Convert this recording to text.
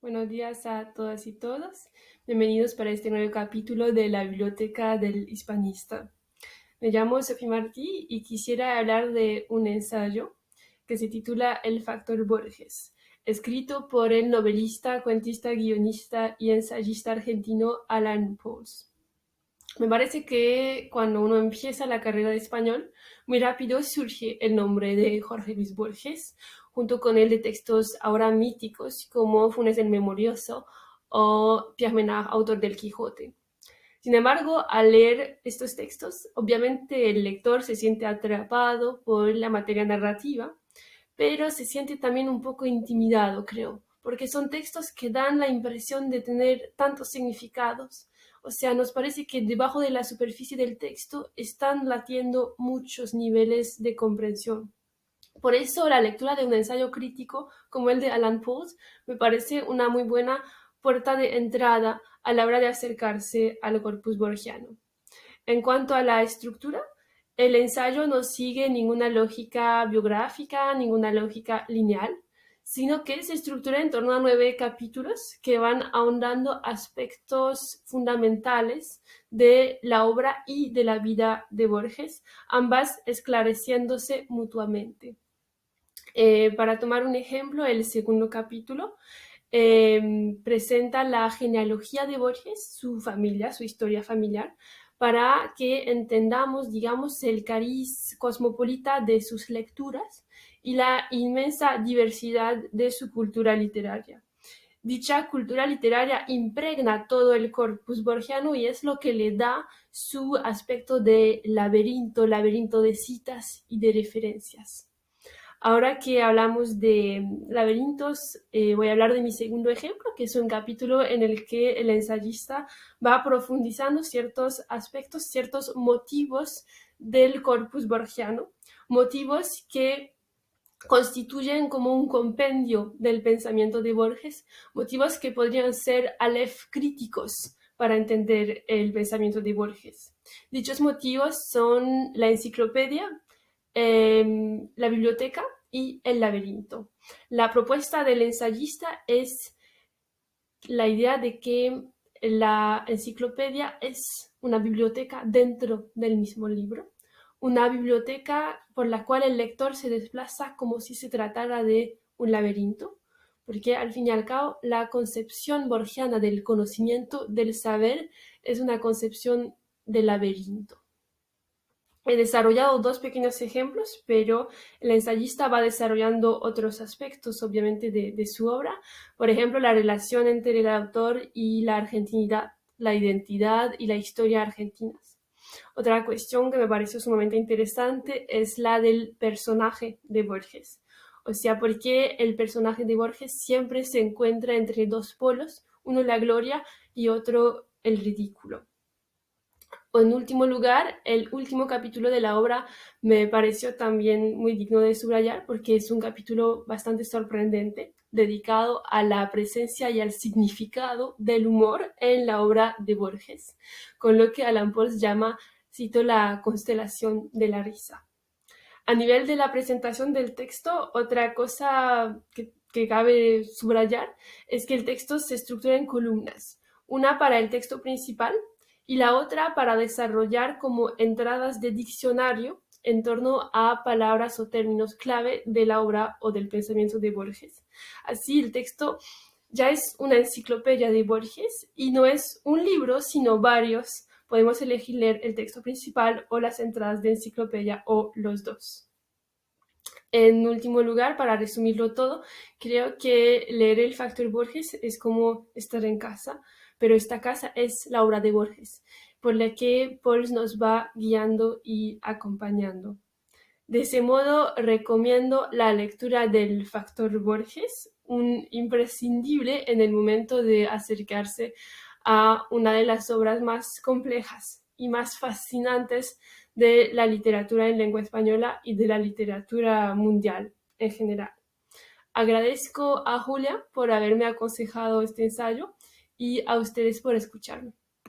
Buenos días a todas y todos. Bienvenidos para este nuevo capítulo de la Biblioteca del Hispanista. Me llamo Sofía Martí y quisiera hablar de un ensayo que se titula El factor Borges, escrito por el novelista, cuentista, guionista y ensayista argentino Alan Pauls. Me parece que cuando uno empieza la carrera de español, muy rápido surge el nombre de Jorge Luis Borges, junto con el de textos ahora míticos como Funes el Memorioso o Pierre Menard, autor del Quijote. Sin embargo, al leer estos textos, obviamente el lector se siente atrapado por la materia narrativa, pero se siente también un poco intimidado, creo, porque son textos que dan la impresión de tener tantos significados. O sea, nos parece que debajo de la superficie del texto están latiendo muchos niveles de comprensión. Por eso la lectura de un ensayo crítico como el de Alan Pauls me parece una muy buena puerta de entrada a la hora de acercarse al corpus borgiano. En cuanto a la estructura, el ensayo no sigue ninguna lógica biográfica, ninguna lógica lineal, sino que se estructura en torno a 9 capítulos que van ahondando aspectos fundamentales de la obra y de la vida de Borges, ambas esclareciéndose mutuamente. Para tomar un ejemplo, el segundo capítulo presenta la genealogía de Borges, su familia, su historia familiar, para que entendamos, digamos, el cariz cosmopolita de sus lecturas y la inmensa diversidad de su cultura literaria. Dicha cultura literaria impregna todo el corpus borgiano y es lo que le da su aspecto de laberinto, laberinto de citas y de referencias. Ahora que hablamos de laberintos, voy a hablar de mi segundo ejemplo, que es un capítulo en el que el ensayista va profundizando ciertos aspectos, ciertos motivos del corpus borgiano, motivos que constituyen como un compendio del pensamiento de Borges, motivos que podrían ser aleph críticos para entender el pensamiento de Borges. Dichos motivos son la enciclopedia, la biblioteca y el laberinto. La propuesta del ensayista es la idea de que la enciclopedia es una biblioteca dentro del mismo libro, una biblioteca por la cual el lector se desplaza como si se tratara de un laberinto, porque al fin y al cabo la concepción borgiana del conocimiento, del saber, es una concepción de laberinto. He desarrollado 2 pequeños ejemplos, pero el ensayista va desarrollando otros aspectos, obviamente, de su obra. Por ejemplo, la relación entre el autor y la argentinidad, la identidad y la historia argentinas. Otra cuestión que me pareció sumamente interesante es la del personaje de Borges. O sea, por qué el personaje de Borges siempre se encuentra entre 2 polos, uno la gloria y otro el ridículo. En último lugar, el último capítulo de la obra me pareció también muy digno de subrayar porque es un capítulo bastante sorprendente, dedicado a la presencia y al significado del humor en la obra de Borges, con lo que Alan Pauls llama, cito, la constelación de la risa. A nivel de la presentación del texto, otra cosa que cabe subrayar es que el texto se estructura en columnas, una para el texto principal y la otra para desarrollar como entradas de diccionario en torno a palabras o términos clave de la obra o del pensamiento de Borges. Así, el texto ya es una enciclopedia de Borges y no es un libro, sino varios. Podemos elegir leer el texto principal o las entradas de enciclopedia o los dos. En último lugar, para resumirlo todo, creo que leer el factor Borges es como estar en casa, pero esta casa es la obra de Borges, por la que Pauls nos va guiando y acompañando. De ese modo, recomiendo la lectura del factor Borges, un imprescindible en el momento de acercarse a una de las obras más complejas y más fascinantes de la literatura en lengua española y de la literatura mundial en general. Agradezco a Julia por haberme aconsejado este ensayo y a ustedes por escucharme.